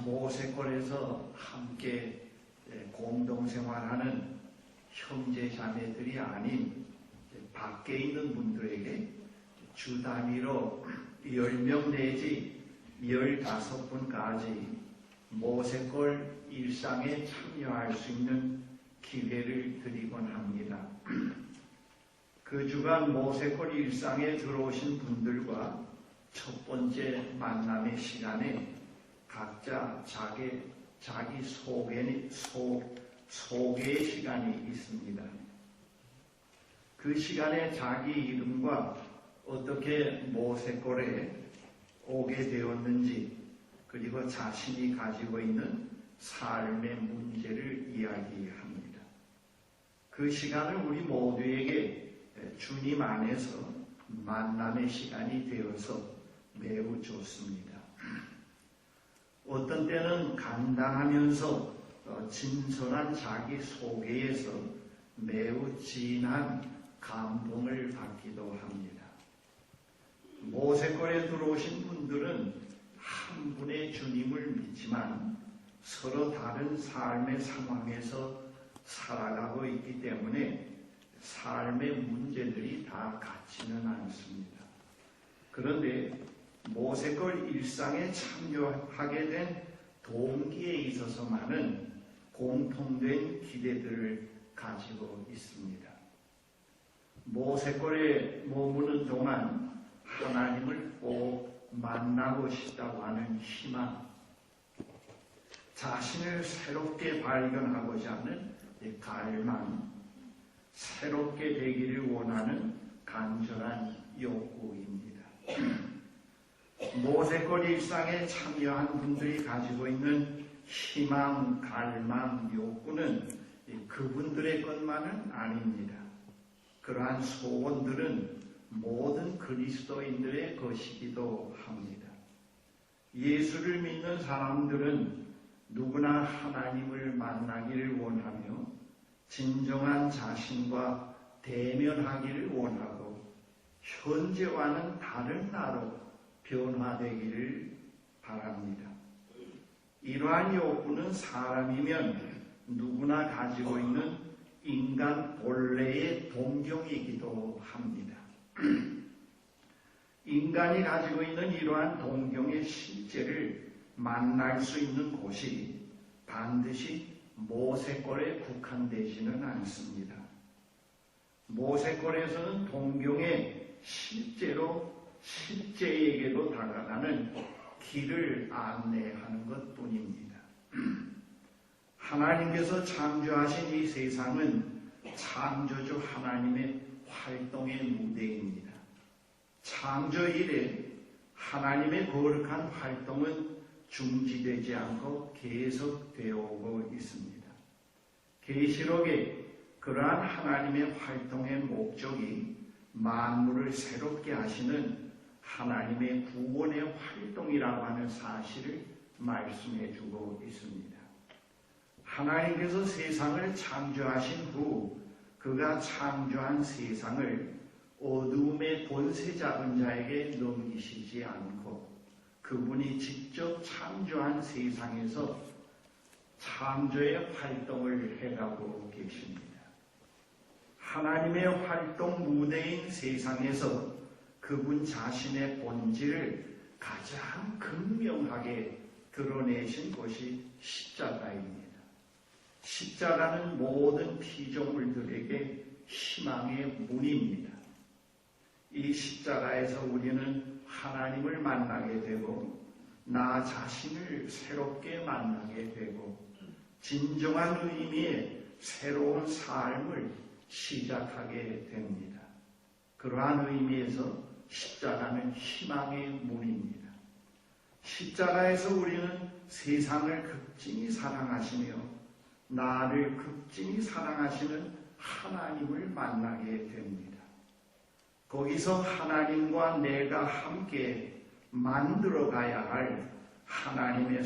모세골에서 함께 공동생활하는 형제 자매들이 아닌 밖에 있는 분들에게 주 단위로 10명 내지 15분까지 모세골 일상에 참여할 수 있는 기회를 드리곤 합니다. 그 주간 모세골 일상에 들어오신 분들과 첫 번째 만남의 시간에 각자 자기 소개의 시간이 있습니다. 그 시간에 자기 이름과 어떻게 모세골에 오게 되었는지, 그리고 자신이 가지고 있는 삶의 문제를 이야기합니다. 그 시간을 우리 모두에게 주님 안에서 만남의 시간이 되어서 매우 좋습니다. 어떤 때는 간단하면서 진솔한 자기 소개에서 매우 진한 감동을 받기도 합니다. 모세골에 들어오신 분들은 한 분의 주님을 믿지만 서로 다른 삶의 상황에서 살아가고 있기 때문에 삶의 문제들이 다 같지는 않습니다. 그런데 모세골 일상에 참여하게 된 동기에 있어서만은 공통된 기대들을 가지고 있습니다. 모세골에 머무는 동안 하나님을 꼭 만나고 싶다고 하는 희망, 자신을 새롭게 발견하고자 하는 갈망, 새롭게 되기를 원하는 간절한 욕구입니다. 모세골 일상에 참여한 분들이 가지고 있는 희망, 갈망, 욕구는 그분들의 것만은 아닙니다. 그러한 소원들은 모든 그리스도인들의 것이기도 합니다. 예수를 믿는 사람들은 누구나 하나님을 만나기를 원하며 진정한 자신과 대면하기를 원하고 현재와는 다른 나로 변화되기를 바랍니다. 이러한 욕구는 사람이면 누구나 가지고 있는 인간 본래의 동경이기도 합니다. 인간이 가지고 있는 이러한 동경의 실제를 만날 수 있는 곳이 반드시 모세골에 국한되지는 않습니다. 모세골에서는 동경에 실제에게로 다가가는 길을 안내하는 것뿐입니다. 하나님께서 창조하신 이 세상은 창조주 하나님의 활동의 무대입니다. 창조 이래 하나님의 거룩한 활동은 중지되지 않고 계속되어 오고 있습니다. 계시록에 그러한 하나님의 활동의 목적이 만물을 새롭게 하시는 하나님의 구원의 활동이라고 하는 사실을 말씀해 주고 있습니다. 하나님께서 세상을 창조하신 후 그가 창조한 세상을 어두움의 권세 잡은 자에게 넘기시지 않고 그분이 직접 창조한 세상에서 창조의 활동을 해가고 계십니다. 하나님의 활동 무대인 세상에서 그분 자신의 본질을 가장 극명하게 드러내신 것이 십자가입니다. 십자가는 모든 피조물들에게 희망의 문입니다. 이 십자가에서 우리는 하나님을 만나게 되고 나 자신을 새롭게 만나게 되고 진정한 의미의 새로운 삶을 시작하게 됩니다. 그러한 의미에서 십자가는 희망의 문입니다. 십자가에서 우리는 세상을 극진히 사랑하시며 나를 극진히 사랑하시는 하나님을 만나게 됩니다. 거기서 하나님과 내가 함께 만들어가야 할 하나님의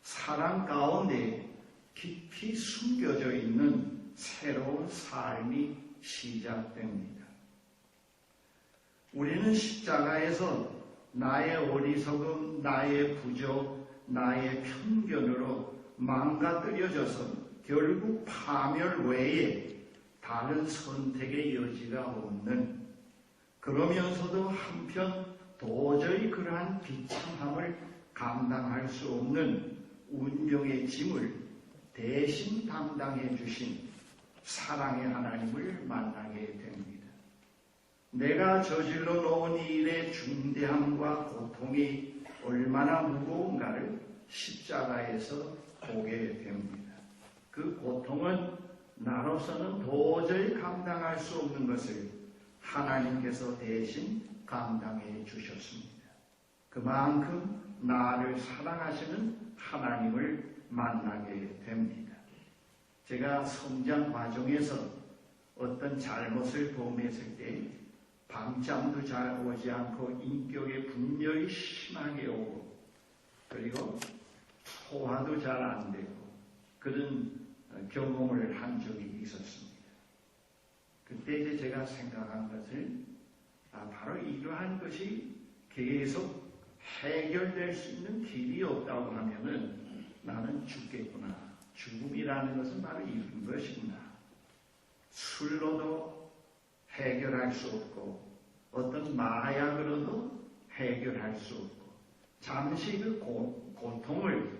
사랑 가운데 깊이 숨겨져 있는 새로운 삶이 시작됩니다. 우리는 십자가에서 나의 어리석음, 나의 부족, 나의 편견으로 망가뜨려져서 결국 파멸 외에 다른 선택의 여지가 없는, 그러면서도 한편 도저히 그러한 비참함을 감당할 수 없는 운명의 짐을 대신 담당해 주신 사랑의 하나님을 만나게 됩니다. 내가 저질러 놓은 이 일의 중대함과 고통이 얼마나 무거운가를 십자가에서 보게 됩니다. 그 고통은 나로서는 도저히 감당할 수 없는 것을 하나님께서 대신 감당해 주셨습니다. 그만큼 나를 사랑하시는 하나님을 만나게 됩니다. 제가 성장 과정에서 어떤 잘못을 범했을 때 밤잠도 잘 오지 않고 인격에 분열이 심하게 오고, 그리고 소화도 잘 안 되고 그런 경험을 한 적이 있었습니다. 그때 이제 제가 생각한 것은 바로 이러한 것이 계속 해결될 수 있는 길이 없다고 하면은 나는 죽겠구나. 죽음이라는 것은 바로 이런 것이구나. 술로도 해결할 수 없고 어떤 마약으로도 해결할 수 없고, 잠시 그 고통을,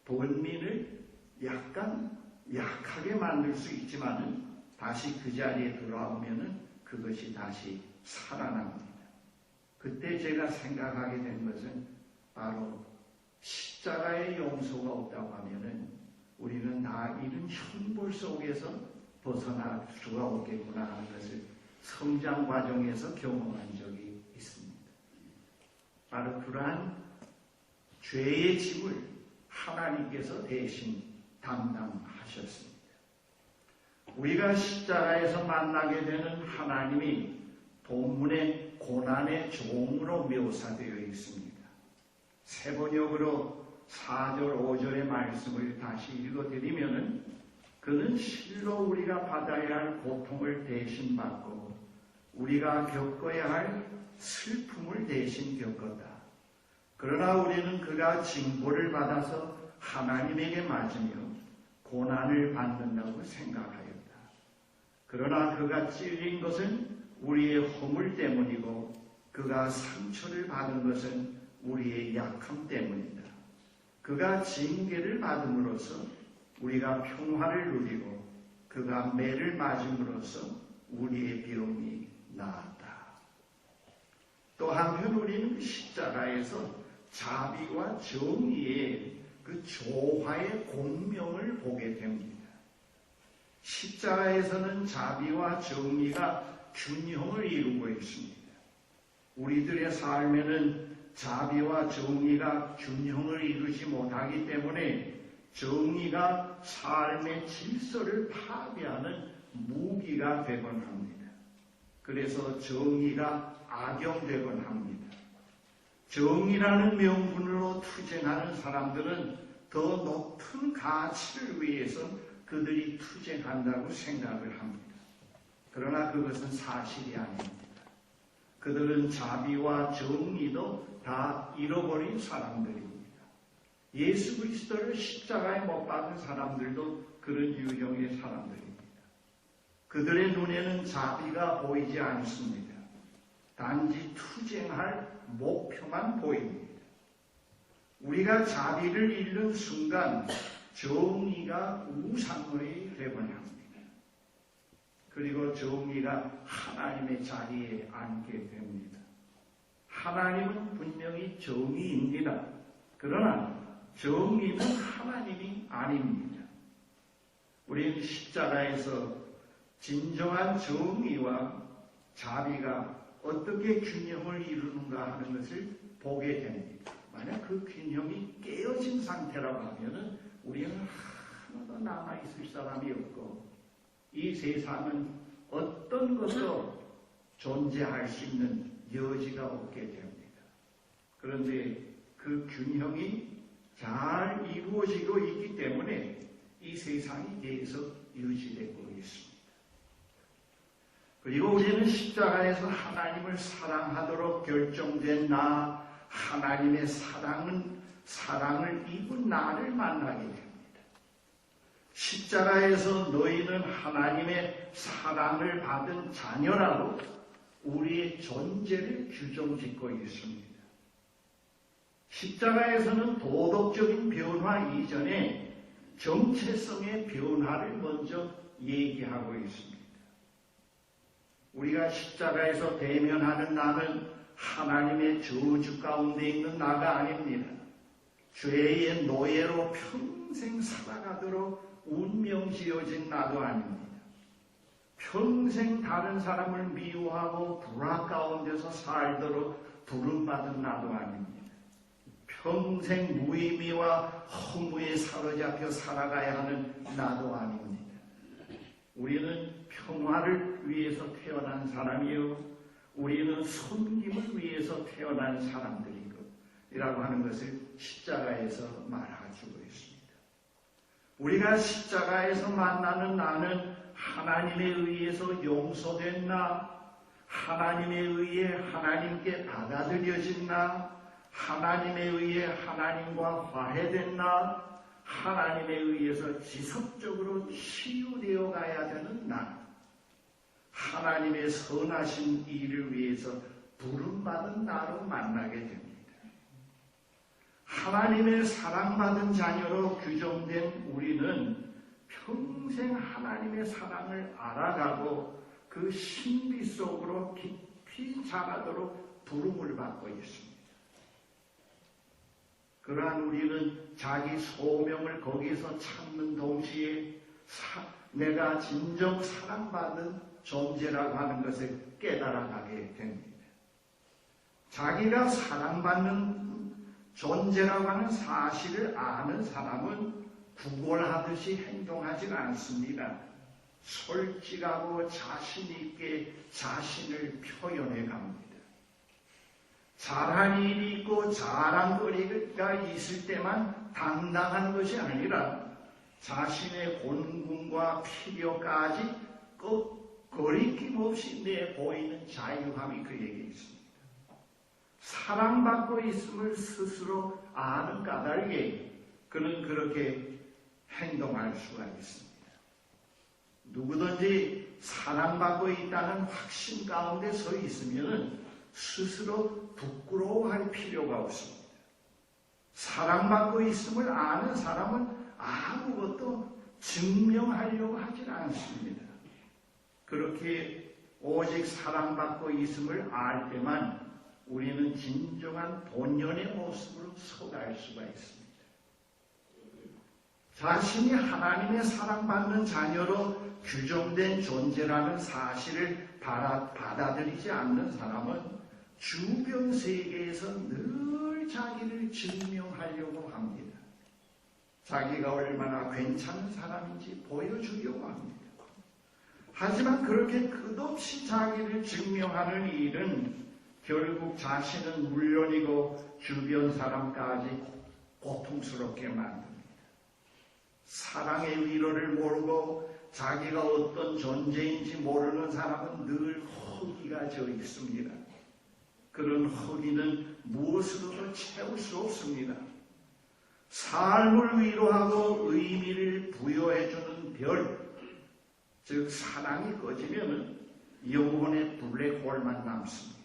본민을 약간 약하게 만들 수 있지만은 다시 그 자리에 돌아오면은 그것이 다시 살아납니다. 그때 제가 생각하게 된 것은 바로 십자가의 용서가 없다고 하면은 우리는 다 이런 형벌 속에서 벗어날 수가 없겠구나 하는 것을 성장 과정에서 경험한 적이 있습니다. 바로 그러한 죄의 짐을 하나님께서 대신 담당하셨습니다. 우리가 십자가에서 만나게 되는 하나님이 본문의 고난의 종으로 묘사되어 있습니다. 세 번역으로 4절, 5절의 말씀을 다시 읽어드리면은 그는 실로 우리가 받아야 할 고통을 대신 받고 우리가 겪어야 할 슬픔을 대신 겪었다. 그러나 우리는 그가 징벌을 받아서 하나님에게 맞으며 고난을 받는다고 생각하였다. 그러나 그가 찔린 것은 우리의 허물 때문이고 그가 상처를 받은 것은 우리의 약함 때문이다. 그가 징계를 받음으로써 우리가 평화를 누리고 그가 매를 맞음으로써 우리의 병이 나았다. 또 한편 우리는 십자가에서 자비와 정의의 그 조화의 공명을 보게 됩니다. 십자가에서는 자비와 정의가 균형을 이루고 있습니다. 우리들의 삶에는 자비와 정의가 균형을 이루지 못하기 때문에 정의가 삶의 질서를 파괴하는 무기가 되곤 합니다. 그래서 정의가 악용되곤 합니다. 정의라는 명분으로 투쟁하는 사람들은 더 높은 가치를 위해서 그들이 투쟁한다고 생각을 합니다. 그러나 그것은 사실이 아닙니다. 그들은 자비와 정의도 다 잃어버린 사람들입니다. 예수 그리스도를 십자가에 못 박은 사람들도 그런 유형의 사람들입니다. 그들의 눈에는 자비가 보이지 않습니다. 단지 투쟁할 목표만 보입니다. 우리가 자비를 잃는 순간 정의가 우상이 되곤 합니다. 그리고 정의가 하나님의 자리에 앉게 됩니다. 하나님은 분명히 정의입니다. 그러나 정의는 하나님이 아닙니다. 우리는 십자가에서 진정한 정의와 자비가 어떻게 균형을 이루는가 하는 것을 보게 됩니다. 만약 그 균형이 깨어진 상태라고 하면 우리는 하나도 남아있을 사람이 없고 이 세상은 어떤 것도 존재할 수 있는 여지가 없게 됩니다. 그런데 그 균형이 잘 이루어지고 있기 때문에 이 세상이 계속 유지되고 있습니다. 그리고 우리는 십자가에서 하나님을 사랑하도록 결정된 나, 하나님의 사랑을 입은 나를 만나게 됩니다. 십자가에서 너희는 하나님의 사랑을 받은 자녀라고 우리의 존재를 규정짓고 있습니다. 십자가에서는 도덕적인 변화 이전에 정체성의 변화를 먼저 얘기하고 있습니다. 우리가 십자가에서 대면하는 나는 하나님의 저주 가운데 있는 나가 아닙니다. 죄의 노예로 평생 살아가도록 운명지어진 나도 아닙니다. 평생 다른 사람을 미워하고 불화 가운데서 살도록 부름받은 나도 아닙니다. 평생 무의미와 허무에 사로잡혀 살아가야 하는 나도 아닙니다. 우리는 평화를 위해서 태어난 사람이요, 우리는 섬김을 위해서 태어난 사람들이라고 하는 것을 십자가에서 말해주고 있습니다. 우리가 십자가에서 만나는 나는 하나님에 의해서 용서된 나, 하나님에 의해 하나님께 받아들여진 나, 하나님에 의해 하나님과 화해된 나, 하나님에 의해서 지속적으로 치유되어 가야 되는 나, 하나님의 선하신 일을 위해서 부름받은 나로 만나게 됩니다. 하나님의 사랑받은 자녀로 규정된 우리는 평생 하나님의 사랑을 알아가고 그 신비 속으로 깊이 자라도록 부름을 받고 있습니다. 그러한 우리는 자기 소명을 거기서 찾는 동시에 내가 진정 사랑받는 존재라고 하는 것을 깨달아가게 됩니다. 자기가 사랑받는 존재라고 하는 사실을 아는 사람은 구걸하듯이 행동하지 않습니다. 솔직하고 자신있게 자신을 표현해 갑니다. 잘한 일이 있고 자랑거리가 있을 때만 당당한 것이 아니라 자신의 본분과 필요까지 거리낌 없이 내보이는 자유함이 그에게 있습니다. 사랑받고 있음을 스스로 아는 까닭에 그는 그렇게 행동할 수가 있습니다. 누구든지 사랑받고 있다는 확신 가운데 서 있으면 스스로 부끄러워할 필요가 없습니다. 사랑받고 있음을 아는 사람은 아무것도 증명하려고 하지 않습니다. 그렇게 오직 사랑받고 있음을 알 때만 우리는 진정한 본연의 모습으로 서갈 수가 있습니다. 자신이 하나님의 사랑받는 자녀로 규정된 존재라는 사실을 받아들이지 않는 사람은 주변 세계에서 늘 자기를 증명하려고 합니다. 자기가 얼마나 괜찮은 사람인지 보여주려고 합니다. 하지만 그렇게 끝없이 자기를 증명하는 일은 결국 자신은 물론이고 주변 사람까지 고통스럽게 만듭니다. 사랑의 위로를 모르고 자기가 어떤 존재인지 모르는 사람은 늘 허기가 져 있습니다. 그런 허기는 무엇으로도 채울 수 없습니다. 삶을 위로하고 의미를 부여해주는 별, 즉 사랑이 꺼지면 영혼의 블랙홀만 남습니다.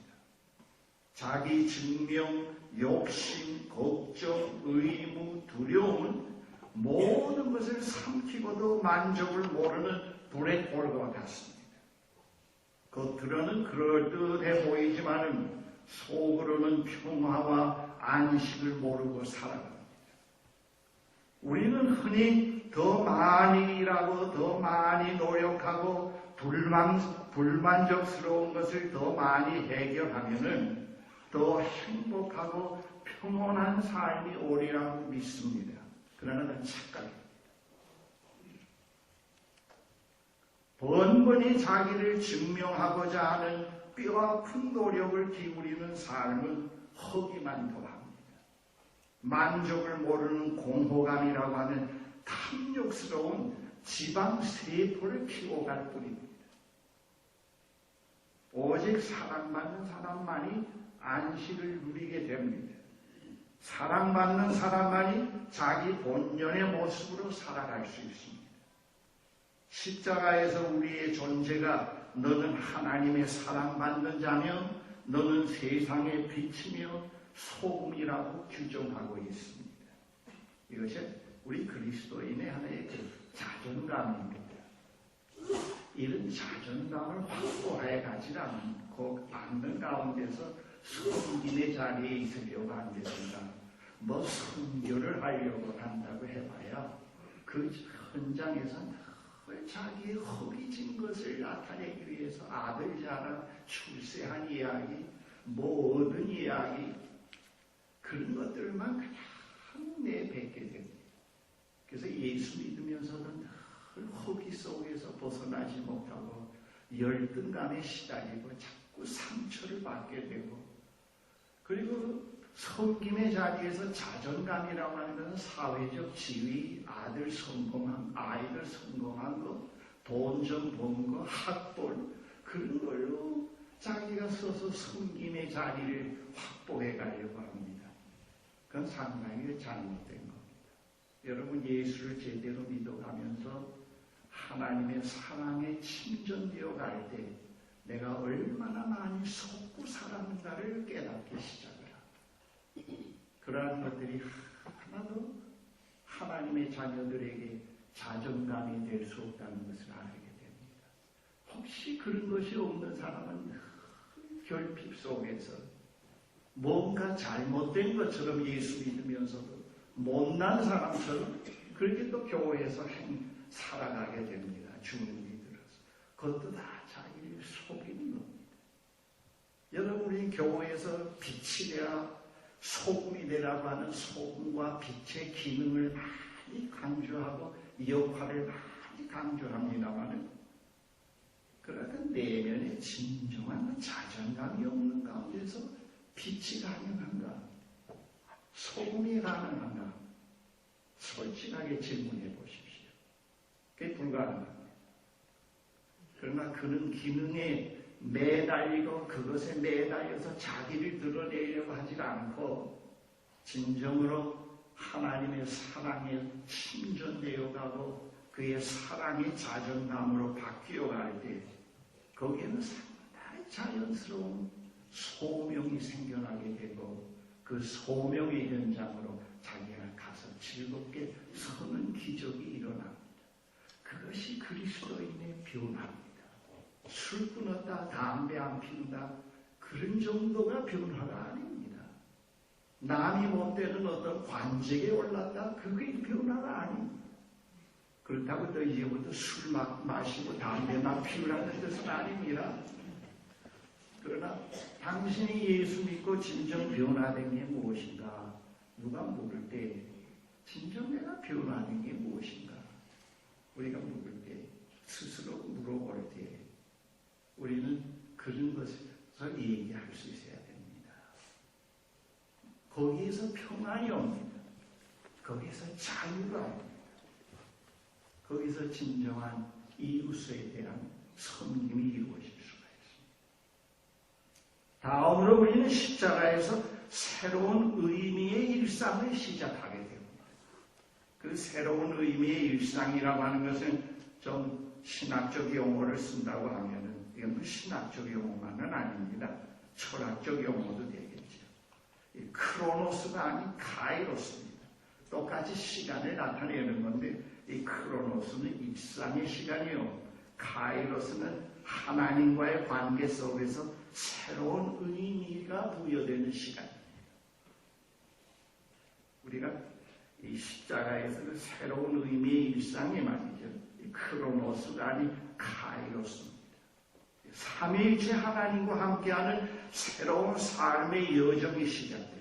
자기 증명, 욕심, 걱정, 의무, 두려움은 모든 것을 삼키고도 만족을 모르는 블랙홀과 같습니다. 겉으로는 그럴듯해 보이지만 속으로는 평화와 안식을 모르고 살아갑니다. 우리는 흔히 더 많이 일하고 더 많이 노력하고 불만족스러운 것을 더 많이 해결하면은 더 행복하고 평온한 삶이 오리라고 믿습니다. 그러나 그건 착각입니다. 번번이 자기를 증명하고자 하는 뼈아픈 노력을 기울이는 삶은 허기만 더합니다. 만족을 모르는 공허감이라고 하는 탐욕스러운 지방세포를 키워갈 뿐입니다. 오직 사랑받는 사람만이 안식을 누리게 됩니다. 사랑받는 사람만이 자기 본연의 모습으로 살아갈 수 있습니다. 십자가에서 우리의 존재가 너는 하나님의 사랑받는 자며 너는 세상의 빛이며 소금이라고 규정하고 있습니다. 이것이 우리 그리스도인의 하나의 자존감입니다. 이런 자존감을 확보해 가지 않는 가운데서 성김의 자리에 있으려고 한다든가 뭐 선교를 하려고 한다고 해봐야 그 현장에서 자기의 허기진 것을 나타내기 위해서 아들 자랑, 출세한 이야기, 뭐 얻은 이야기 그런 것들만 그냥 내뱉게 됩니다. 그래서 예수 믿으면서는 늘 허기 속에서 벗어나지 못하고 열등감에 시달리고 자꾸 상처를 받게 되고 그리고 섬김의 자리에서 자존감이라고 하는 것은 사회적 지위, 아이들 성공한 거, 돈 좀 번 거, 학벌 그런 걸로 자기가 서서 섬김의 자리를 확보해 가려고 합니다. 그건 상당히 잘못된 겁니다. 여러분 예수를 제대로 믿어가면서 하나님의 사랑에 침전되어 갈 때 내가 얼마나 많이 속고 살았는가를 깨닫기 시작을 합니다. 그러한 것들이 하나도 하나님의 자녀들에게 자존감이 될 수 없다는 것을 알게 됩니다. 혹시 그런 것이 없는 사람은 결핍 속에서 뭔가 잘못된 것처럼 예수 믿으면서도 못난 사람처럼 그렇게 또 교회에서 살아가게 됩니다. 주님이 들어서. 그것도 다 자기를 속이는 겁니다. 여러분이 교회에서 빛이 되어 소금이 되라고 하는 소금과 빛의 기능을 많이 강조하고 역할을 많이 강조합니다만 그러나 내면에 진정한 자존감이 없는 가운데서 빛이 가능한가? 소금이 가능한가? 솔직하게 질문해 보십시오. 그게 불가능합니다. 그러나 그는 기능에 매달리고 그것에 매달려서 자기를 드러내려고 하지 않고 진정으로 하나님의 사랑에 침전되어 가고 그의 사랑의 자존감으로 바뀌어 갈 때 거기에는 상당히 자연스러운 소명이 생겨나게 되고 그 소명의 현장으로 자기가 가서 즐겁게 서는 기적이 일어납니다. 그것이 그리스도인의 변화입니다. 술 끊었다, 담배 안 피운다 그런 정도가 변화가 아닙니다. 남이 못 되는 어떤 관직에 올랐다 그게 변화가 아닙니다. 그렇다고 또 이제부터 술 마시고 담배 막 피우라는 뜻은 아닙니다. 그러나 당신이 예수 믿고 진정 변화된 게 무엇인가? 누가 물을 때 진정 내가 변화된 게 무엇인가? 우리가 물을 때 스스로 물어볼 때 우리는 그런 것에서 얘기할 수 있어야 됩니다. 거기에서 평안이 옵니다. 거기에서 자유가 옵니다. 거기서 진정한 이웃에 대한 섬김이 이루어질 수가 있습니다. 다음으로 우리는 십자가에서 새로운 의미의 일상을 시작하게 됩니다. 그 새로운 의미의 일상이라고 하는 것은 좀 신학적 용어를 쓴다고 하면은 이건 신학적 용어만은 아닙니다. 철학적 용어도 되겠죠. 크로노스가 아닌 카이로스입니다. 똑같이 시간을 나타내는 건데 이 크로노스는 일상의 시간이요. 카이로스는 하나님과의 관계 속에서 새로운 의미가 부여되는 시간입니다. 우리가 이 십자가에서 그 새로운 의미의 일상이 말이죠. 이 크로노스가 아닌 카이로스입니다. 삼위일체 하나님과 함께하는 새로운 삶의 여정이 시작됩니다.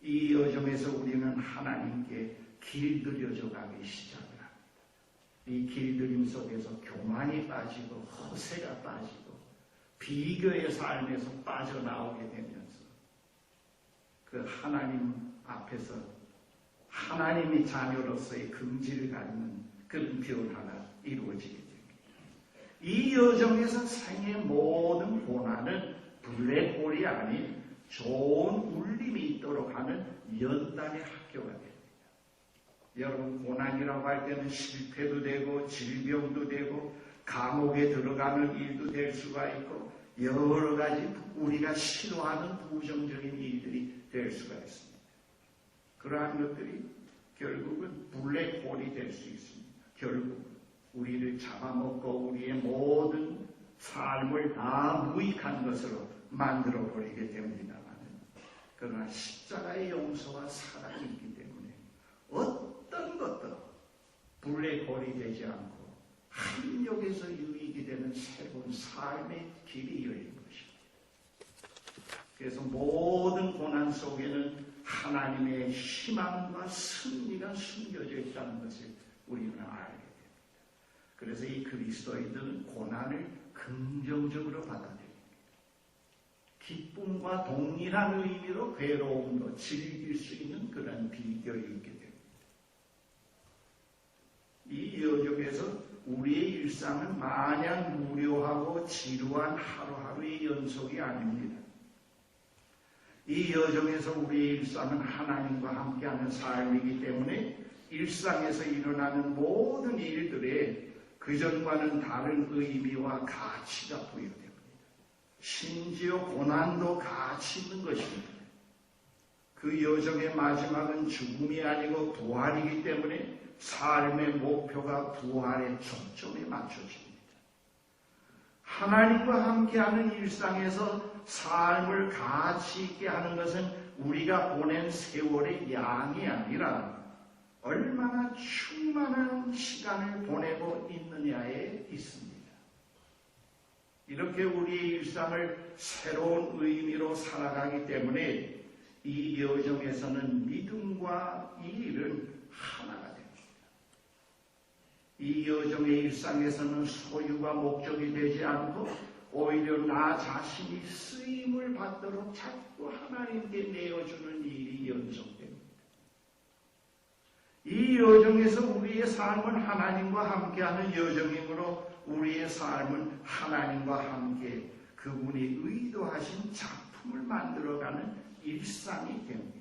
이 여정에서 우리는 하나님께 길들여져 가기 시작을 합니다. 이 길들임 속에서 교만이 빠지고 허세가 빠지고 비교의 삶에서 빠져나오게 되면서 그 하나님 앞에서 하나님의 자녀로서의 긍지를 갖는 그런 변화가 이루어지게 됩니다. 이 여정에서 생의 모든 고난은 블랙홀이 아닌 좋은 울림이 있도록 하는 연단의 학교가 됩니다. 여러분, 고난이라고 할 때는 실패도 되고 질병도 되고 감옥에 들어가는 일도 될 수가 있고 여러 가지 우리가 싫어하는 부정적인 일들이 될 수가 있습니다. 그러한 것들이 결국은 블랙홀이 될 수 있습니다. 결국 우리를 잡아먹고 우리의 모든 삶을 다 무익한 것으로 만들어버리게 됩니다만, 그러나 십자가의 용서와 사랑이 있기 때문에 어떤 것도 블랙홀이 되지 않고 합력에서 유익이 되는 새로운 삶의 길이 열린 것입니다. 그래서 모든 고난 속에는 하나님의 희망과 승리가 숨겨져 있다는 것을 우리는 알게 됩니다. 그래서 이 그리스도인들은 고난을 긍정적으로 받아들입니다. 기쁨과 동일한 의미로 괴로움도 즐길 수 있는 그런 비결이 있게 됩니다. 이 여정에서 우리의 일상은 마냥 무료하고 지루한 하루하루의 연속이 아닙니다. 이 여정에서 우리의 일상은 하나님과 함께하는 삶이기 때문에 일상에서 일어나는 모든 일들에 그전과는 다른 의미와 가치가 부여됩니다. 심지어 고난도 가치 있는 것입니다. 그 여정의 마지막은 죽음이 아니고 부활이기 때문에 삶의 목표가 부활의 초점에 맞춰집니다. 하나님과 함께하는 일상에서 삶을 가치 있게 하는 것은 우리가 보낸 세월의 양이 아니라 얼마나 충만한 시간을 보내고 있느냐에 있습니다. 이렇게 우리의 일상을 새로운 의미로 살아가기 때문에 이 여정에서는 믿음과 일은 하나가 됩니다. 이 여정의 일상에서는 소유가 목적이 되지 않고 오히려 나 자신이 쓰임을 받도록 자꾸 하나님께 내어주는 일이 연속됩니다. 이 여정에서 우리의 삶은 하나님과 함께하는 여정이므로 우리의 삶은 하나님과 함께 그분이 의도하신 작품을 만들어가는 일상이 됩니다.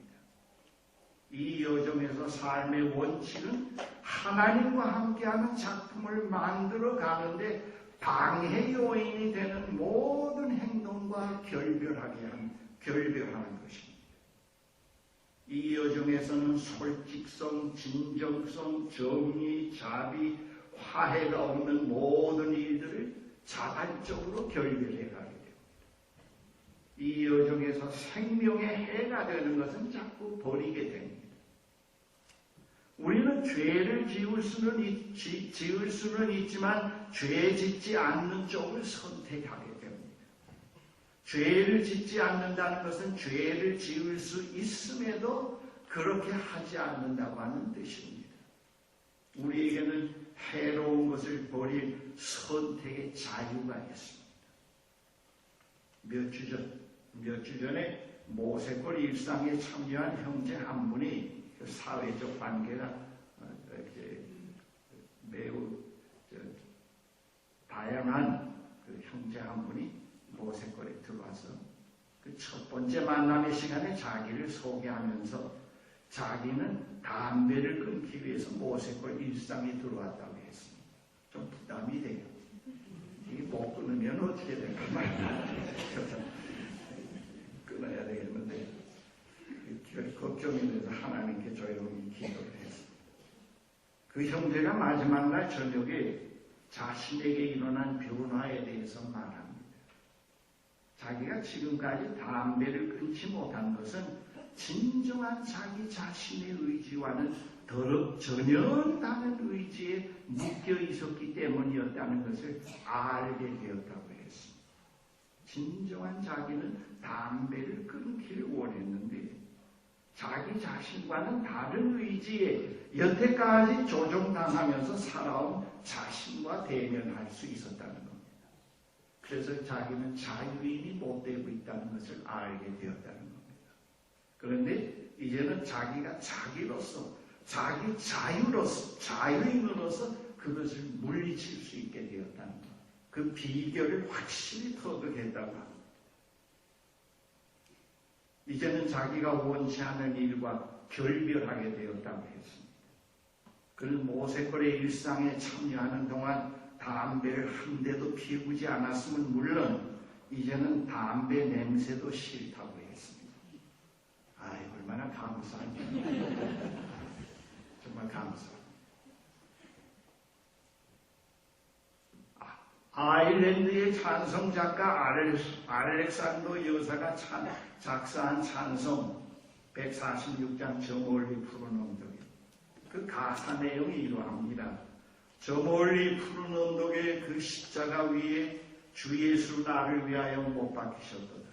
이 여정에서 삶의 원칙은 하나님과 함께하는 작품을 만들어가는데 방해 요인이 되는 모든 행동과 결별하는 것입니다. 이 여정에서는 솔직성, 진정성, 정의, 자비, 화해가 없는 모든 일들을 자발적으로 결별해 가게 됩니다. 이 여정에서 생명의 해가 되는 것은 자꾸 버리게 됩니다. 우리는 죄를 지을 수는 있지만 죄 짓지 않는 쪽을 선택하게 됩니다. 죄를 짓지 않는다는 것은 죄를 지을 수 있음에도 그렇게 하지 않는다고 하는 뜻입니다. 우리에게는 해로운 것을 버릴 선택의 자유가 있습니다. 몇 주 전에 모세골 일상에 참여한 형제 한 분이 사회적 관계가 매우 다양한 그 형제 한 분이 모세골에 들어와서 그 첫 번째 만남의 시간에 자기를 소개하면서 자기는 담배를 끊기 위해서 모세골 일상에 들어왔다고 했습니다. 좀 부담이 돼요. 이게 못 끊으면 어떻게 될까 끊어야 되겠는데 걱정이 돼서 하나님께 조용히 기도를 했습니다. 그 형제가 마지막 날 저녁에 자신에게 일어난 변화에 대해서 말합니다. 자기가 지금까지 담배를 끊지 못한 것은 진정한 자기 자신의 의지와는 전혀 다른 의지에 묶여 있었기 때문이었다는 것을 알게 되었다고 했습니다. 진정한 자기는 담배를 끊기를 원했는데 자기 자신과는 다른 의지에 여태까지 조종당하면서 살아온 자신과 대면할 수 있었다는 겁니다. 그래서 자기는 자유인이 못 되고 있다는 것을 알게 되었다는 겁니다. 그런데 이제는 자기가 자기로서, 자기 자유로서, 자유인으로서 그것을 물리칠 수 있게 되었다는 것. 그 비결을 확실히 터득했다고 합니다. 이제는 자기가 원치 않는 일과 결별하게 되었다고 했습니다. 그는 모세골의 일상에 참여하는 동안 담배를 한 대도 피우지 않았으면 물론 이제는 담배 냄새도 싫다고 했습니다. 얼마나 감사합니다. 정말 감사합니다. 아일랜드의 찬송 작가 알렉산더 여사가 작사한 찬송 146장 저 멀리 푸른 언덕에 그 가사 내용이 이러합니다. 저 멀리 푸른 언덕에 그 십자가 위에 주 예수 나를 위하여 못 박히셨도다.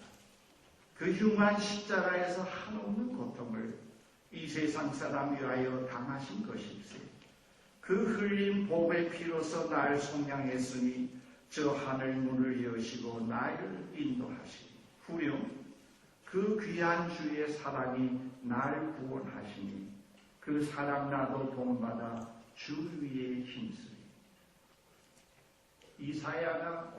그 흉한 십자가에서 한없는 고통을 이 세상 사람 위하여 당하신 것일세. 그 흘린 복의 피로서 날 속량했으니 저 하늘 문을 여시고 나를 인도하시니 후령 그 귀한 주의 사랑이 날 구원하시니 그 사랑 나도 본받아 주 위에 힘쓰리. 이사야가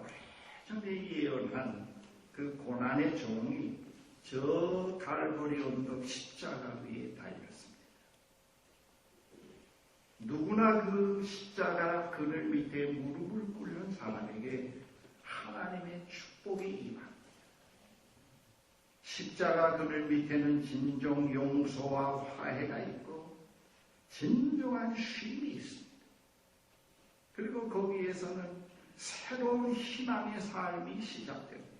오래전에 예언한 그 고난의 종이 저 갈보리 언덕 십자가 위에 달렸습니다. 누구나 그 십자가 그늘 밑에 무릎을 꿇는 사람에게 하나님의 축복이 임합니다. 십자가 그늘 밑에는 진정 용서와 화해가 있고 진정한 쉼이 있습니다. 그리고 거기에서는 새로운 희망의 삶이 시작됩니다.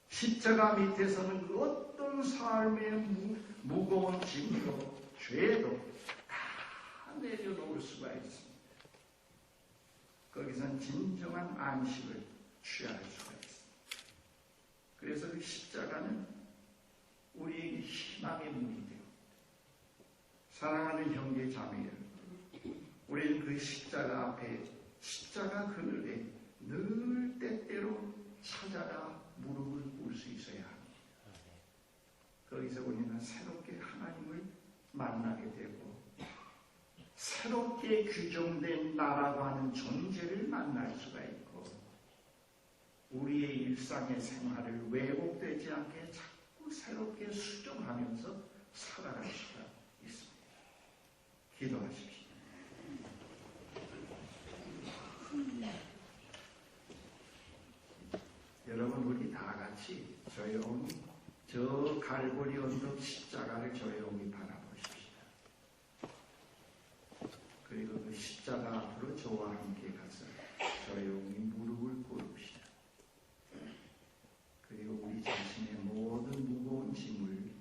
십자가 밑에서는 그 어떤 삶의 무거운 짐도 죄도 다 내려놓을 수가 있습니다. 거기서는 진정한 안식을 취할 수가 있습니다. 그래서 그 십자가는 우리에게 희망의 문이 되고 사랑하는 형제 자매들, 우리는 그 십자가 앞에 십자가 그늘에 늘 때때로 찾아가 무릎을 꿇을 수 있어야 합니다. 거기서 우리는 새롭게 하나님을 만나게 되고 새롭게 규정된 나라고 하는 존재를 만날 수가 있고 우리의 일상의 생활을 왜곡되지 않게 자꾸 새롭게 수정하면서 살아갈 수가 있습니다. 기도하십시오. 여러분, 우리 다 같이 조용히 저 갈보리 언덕 십자가를 조용히 바라보십시다. 그리고 그 십자가 앞으로 저와 함께 가서 조용히 무릎을 꿇읍시다. 그리고 우리 자신의 모든 무거운 짐을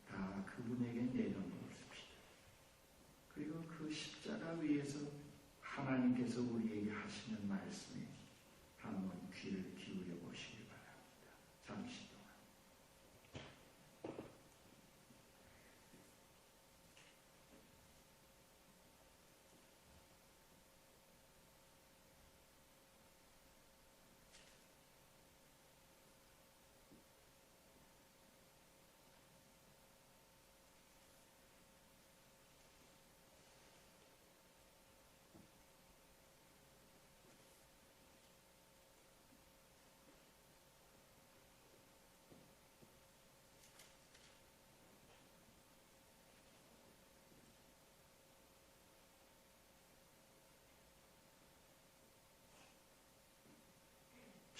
다 그분에게 내려놓읍시다. 그리고 그 십자가 위에서 하나님께서 우리에게 하시는 말씀에 한번 귀를 기울여 보시기 바랍니다. 잠시 동안.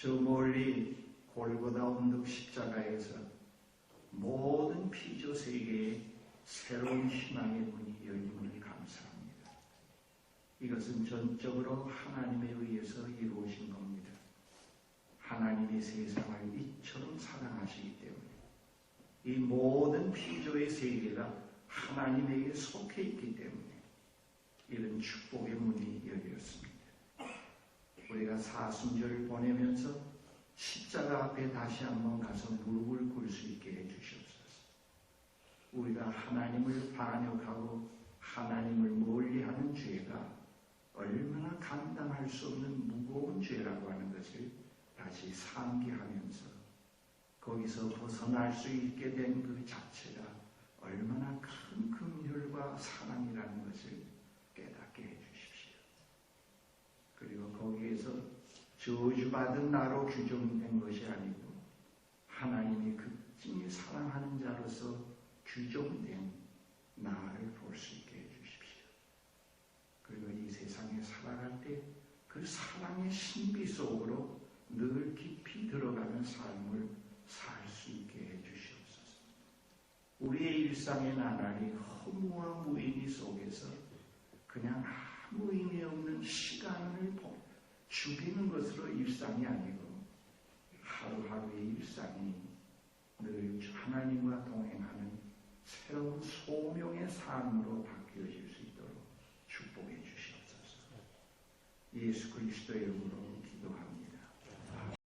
저 멀리 골고다 언덕 십자가에서 모든 피조 세계에 새로운 희망의 문이 열림을 감사합니다. 이것은 전적으로 하나님에 의해서 이루어진 겁니다. 하나님이 세상을 이처럼 사랑하시기 때문에 이 모든 피조의 세계가 하나님에게 속해 있기 때문에 이런 축복의 문이 열렸습니다. 우리가 사순절을 보내면서 십자가 앞에 다시 한번 가서 무릎을 꿇을 수 있게 해주시옵소서. 우리가 하나님을 반역하고 하나님을 멀리하는 죄가 얼마나 감당할 수 없는 무거운 죄라고 하는 것을 다시 상기하면서 거기서 벗어날 수 있게 된 그 자체가 얼마나 큰 긍휼과 사랑이라는 것을 깨닫게 해주십시오. 그리고 거기에서 저주받은 나로 규정된 것이 아니고 하나님이 그 진히 사랑하는 자로서 규정된 나를 볼 수 있게 해주십시오. 그리고 이 세상에 살아갈 때 그 사랑의 신비 속으로 늘 깊이 들어가는 삶을 살 수 있게 해주시옵소서. 우리의 일상의 나날이 허무와 무의미 속에서 그냥 아무 의미 없는 시간을 죽이는 것으로 일상이 아니고 하루하루의 일상이 늘 하나님과 동행하는 새로운 소명의 삶으로 바뀌어질 수 있도록 축복해 주시옵소서. 예수 그리스도의 이름으로 기도합니다.